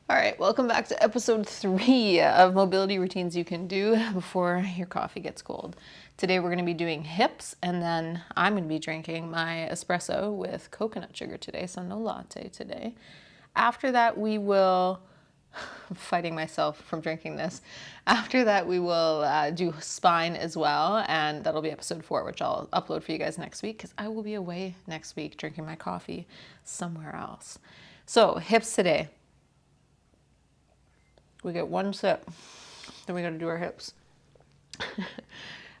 All right, welcome back to episode 3 of mobility routines you can do before your coffee gets cold. Today we're going to be doing hips, and then I'm going to be drinking my espresso with coconut sugar today, so no latte today. After that we will, I'm fighting myself from drinking this. After that we will do spine as well, and that'll be episode 4, which I'll upload for you guys next week because I will be away next week drinking my coffee somewhere else. So hips today. We get one sip, then we got to do our hips.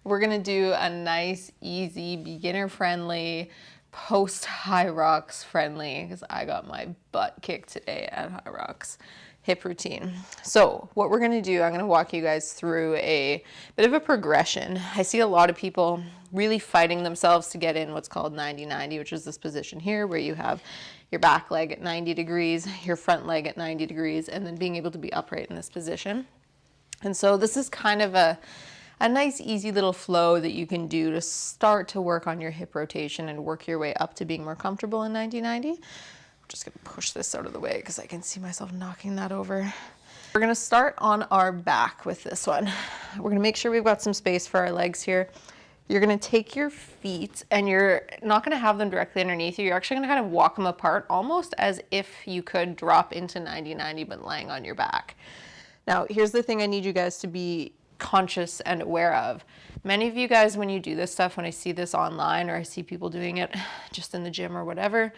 We're going to do a nice, easy, beginner-friendly, post-High Rocks friendly, because I got my butt kicked today at High Rocks, hip routine. So what we're going to do, I'm going to walk you guys through a bit of a progression. I see a lot of people really fighting themselves to get in what's called 90-90, which is this position here where you have your back leg at 90 degrees, your front leg at 90 degrees, and then being able to be upright in this position. And so this is kind of a nice, easy little flow that you can do to start to work on your hip rotation and work your way up to being more comfortable in 90-90. I'm just gonna push this out of the way because I can see myself knocking that over. We're gonna start on our back with this one. We're gonna make sure we've got some space for our legs here. You're gonna take your feet and you're not gonna have them directly underneath you. You're actually gonna kind of walk them apart almost as if you could drop into 90-90 but laying on your back. Now, here's the thing I need you guys to be conscious and aware of. Many of you guys, when you do this stuff, when I see this online or I see people doing it just in the gym or whatever,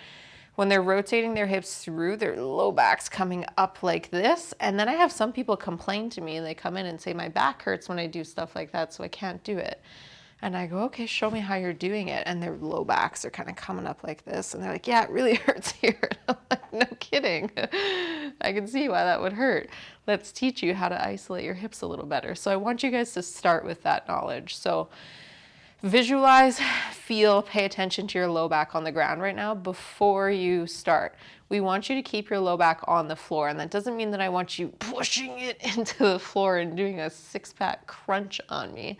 when they're rotating their hips through, their low back's coming up like this. And then I have some people complain to me and they come in and say, my back hurts when I do stuff like that, so I can't do it. And I go, okay, show me how you're doing it. And their low backs are kind of coming up like this. And they're like, yeah, it really hurts here. I'm like, no kidding. I can see why that would hurt. Let's teach you how to isolate your hips a little better. So I want you guys to start with that knowledge. So visualize, feel, pay attention to your low back on the ground right now before you start. We want you to keep your low back on the floor. And that doesn't mean that I want you pushing it into the floor and doing a six-pack crunch on me.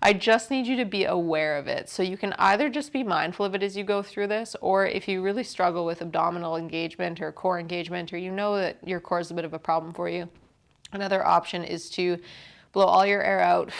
I just need you to be aware of it. So you can either just be mindful of it as you go through this, or if you really struggle with abdominal engagement or core engagement, or you know that your core is a bit of a problem for you, another option is to blow all your air out.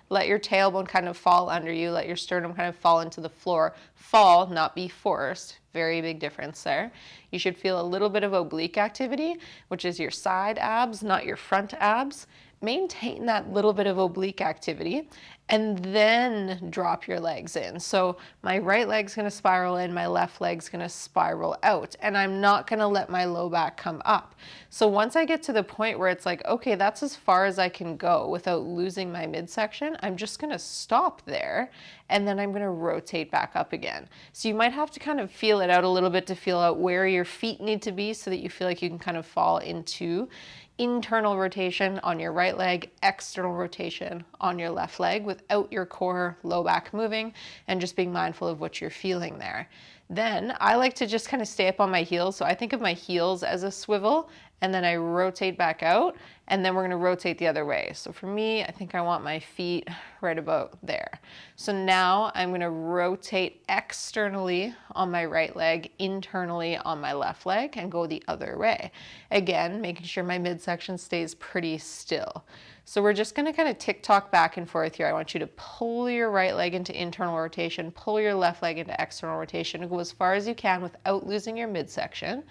Let your tailbone kind of fall under you. Let your sternum kind of fall into the floor. Fall, not be forced. Very big difference there. You should feel a little bit of oblique activity, which is your side abs, not your front abs. Maintain that little bit of oblique activity and then drop your legs in. So my right leg's gonna spiral in, my left leg's gonna spiral out, and I'm not gonna let my low back come up. So once I get to the point where it's like, okay, that's as far as I can go without losing my midsection, I'm just gonna stop there, and then I'm gonna rotate back up again. So you might have to kind of feel it out a little bit to feel out where your feet need to be so that you feel like you can kind of fall into internal rotation on your right leg, external rotation on your left leg without your core low back moving, and just being mindful of what you're feeling there. Then I like to just kind of stay up on my heels. So I think of my heels as a swivel, and then I rotate back out, and then we're gonna rotate the other way. So for me, I think I want my feet right about there. So now I'm gonna rotate externally on my right leg, internally on my left leg, and go the other way. Again, making sure my midsection stays pretty still. So we're just gonna kind of tick-tock back and forth here. I want you to pull your right leg into internal rotation, pull your left leg into external rotation, and go as far as you can without losing your midsection,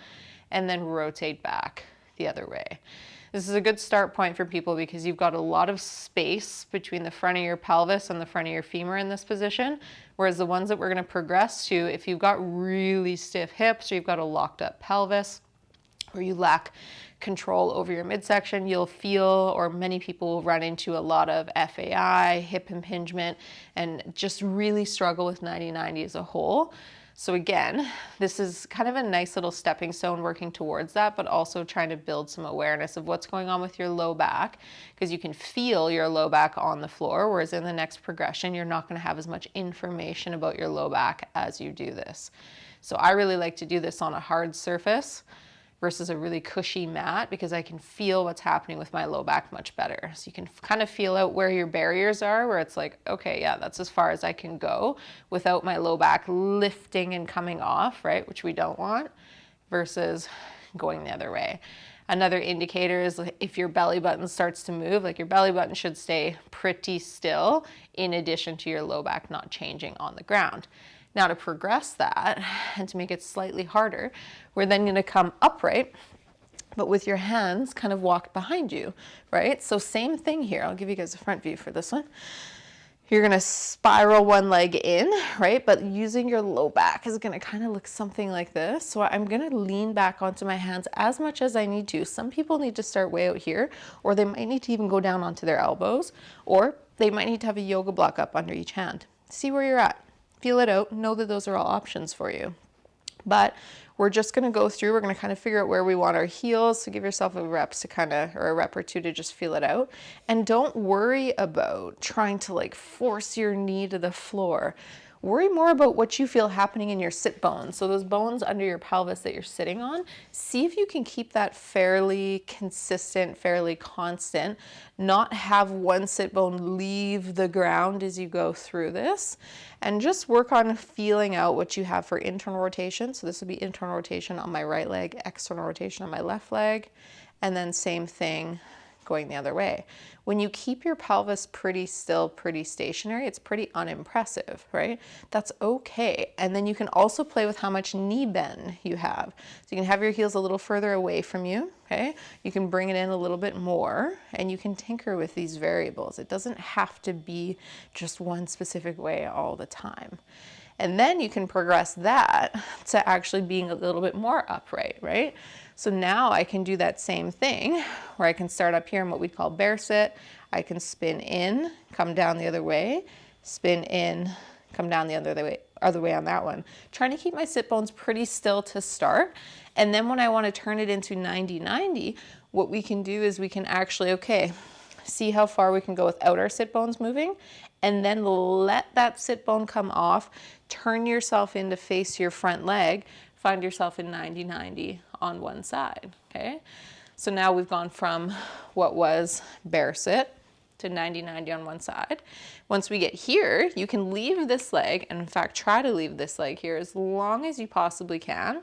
and then rotate back the other way. This is a good start point for people because you've got a lot of space between the front of your pelvis and the front of your femur in this position, whereas the ones that we're gonna progress to, if you've got really stiff hips or you've got a locked up pelvis, or you lack control over your midsection, you'll feel, or many people will run into a lot of FAI, hip impingement, and just really struggle with 90-90 as a whole. So again, this is kind of a nice little stepping stone working towards that, but also trying to build some awareness of what's going on with your low back, because you can feel your low back on the floor, whereas in the next progression, you're not going to have as much information about your low back as you do this. So I really like to do this on a hard surface versus a really cushy mat because I can feel what's happening with my low back much better. So you can kind of feel out where your barriers are, where it's like, okay, yeah, that's as far as I can go without my low back lifting and coming off, right? Which we don't want, versus going the other way. Another indicator is if your belly button starts to move, like your belly button should stay pretty still in addition to your low back not changing on the ground. Now to progress that and to make it slightly harder, we're then going to come upright, but with your hands kind of walk behind you, right? So same thing here. I'll give you guys a front view for this one. You're gonna spiral one leg in, right? But using your low back is gonna kind of look something like this. So I'm gonna lean back onto my hands as much as I need to. Some people need to start way out here, or they might need to even go down onto their elbows, or they might need to have a yoga block up under each hand. See where you're at. Feel it out. Know that those are all options for you. But we're just gonna go through, we're gonna kind of figure out where we want our heels. So give yourself a rep or two to just feel it out. And don't worry about trying to like force your knee to the floor. Worry more about what you feel happening in your sit bones. So those bones under your pelvis that you're sitting on, see if you can keep that fairly consistent, fairly constant, not have one sit bone leave the ground as you go through this, and just work on feeling out what you have for internal rotation. So this would be internal rotation on my right leg, external rotation on my left leg, and then same thing going the other way. When you keep your pelvis pretty still, pretty stationary, it's pretty unimpressive, right? That's okay. And then you can also play with how much knee bend you have. So you can have your heels a little further away from you, okay? You can bring it in a little bit more, and you can tinker with these variables. It doesn't have to be just one specific way all the time. And then you can progress that to actually being a little bit more upright, right? So now I can do that same thing where I can start up here in what we'd call bear sit. I can spin in, come down the other way, spin in, come down the other way on that one. Trying to keep my sit bones pretty still to start. And then when I want to turn it into 90-90, what we can do is we can actually, okay, see how far we can go without our sit bones moving, and then let that sit bone come off, turn yourself in to face your front leg, find yourself in 90-90 on one side, okay? So now we've gone from what was bear sit to 90-90 on one side. Once we get here, you can leave this leg, and in fact, try to leave this leg here as long as you possibly can.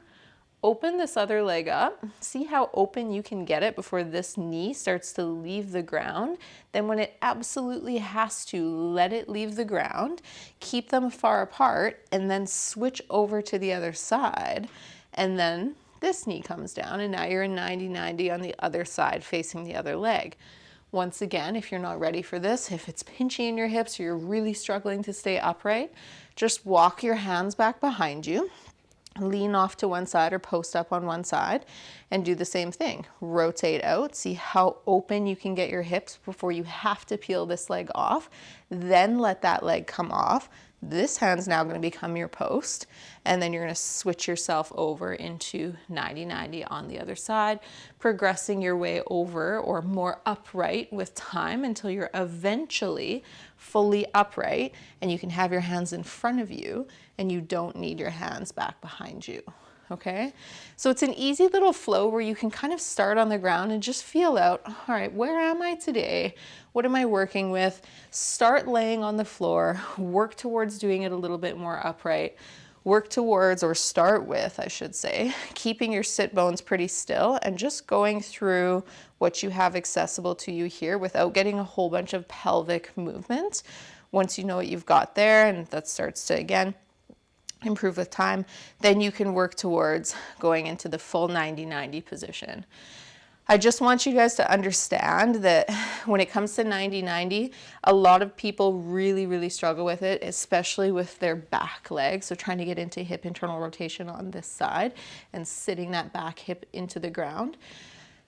Open this other leg up. See how open you can get it before this knee starts to leave the ground. Then when it absolutely has to, let it leave the ground. Keep them far apart and then switch over to the other side. And then this knee comes down and now you're in 90-90 on the other side facing the other leg. Once again, if you're not ready for this, if it's pinchy in your hips or you're really struggling to stay upright, just walk your hands back behind you. Lean off to one side or post up on one side and do the same thing. Rotate out, see how open you can get your hips before you have to peel this leg off. Then let that leg come off. This hand's now going to become your post, and then you're going to switch yourself over into 90-90 on the other side, progressing your way over or more upright with time until you're eventually fully upright and you can have your hands in front of you and you don't need your hands back behind you. Okay, so it's an easy little flow where you can kind of start on the ground and just feel out, all right, where am I today? What am I working with? Start laying on the floor, work towards doing it a little bit more upright, work towards, or start with, I should say, keeping your sit bones pretty still and just going through what you have accessible to you here without getting a whole bunch of pelvic movement. Once you know what you've got there, and that starts to, again, improve with time, then you can work towards going into the full 90-90 position. I just want you guys to understand that when it comes to 90-90, a lot of people really, really struggle with it, especially with their back leg. So trying to get into hip internal rotation on this side and sitting that back hip into the ground.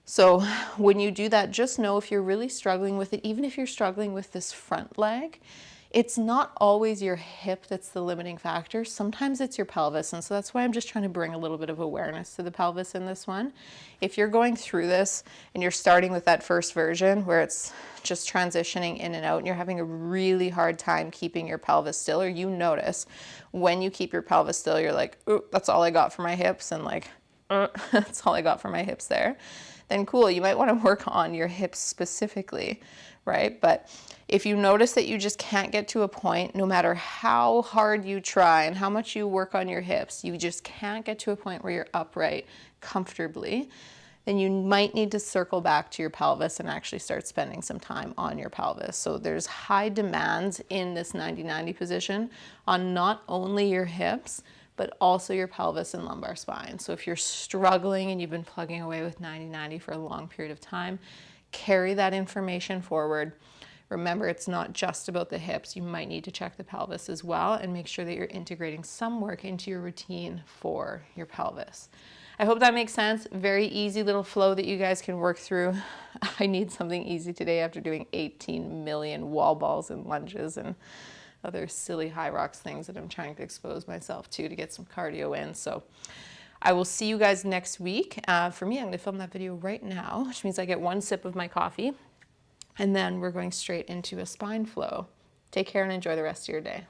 So when you do that, just know if you're really struggling with it, even if you're struggling with this front leg, it's not always your hip that's the limiting factor. Sometimes it's your pelvis. And so that's why I'm just trying to bring a little bit of awareness to the pelvis in this one. If you're going through this and you're starting with that first version where it's just transitioning in and out and you're having a really hard time keeping your pelvis still, or you notice when you keep your pelvis still, you're like, oh, that's all I got for my hips, and like, that's all I got for my hips there, then cool, you might want to work on your hips specifically, right? But if you notice that you just can't get to a point, no matter how hard you try and how much you work on your hips, you just can't get to a point where you're upright comfortably, then you might need to circle back to your pelvis and actually start spending some time on your pelvis. So there's high demands in this 90-90 position on not only your hips, but also your pelvis and lumbar spine. So if you're struggling and you've been plugging away with 90-90 for a long period of time, carry that information forward. Remember, it's not just about the hips. You might need to check the pelvis as well and make sure that you're integrating some work into your routine for your pelvis. I hope that makes sense. Very easy little flow that you guys can work through. I need something easy today after doing 18 million wall balls and lunges and other silly high rocks things that I'm trying to expose myself to get some cardio in. So I will see you guys next week. For me, I'm gonna film that video right now, which means I get one sip of my coffee, and then we're going straight into a spine flow. Take care and enjoy the rest of your day.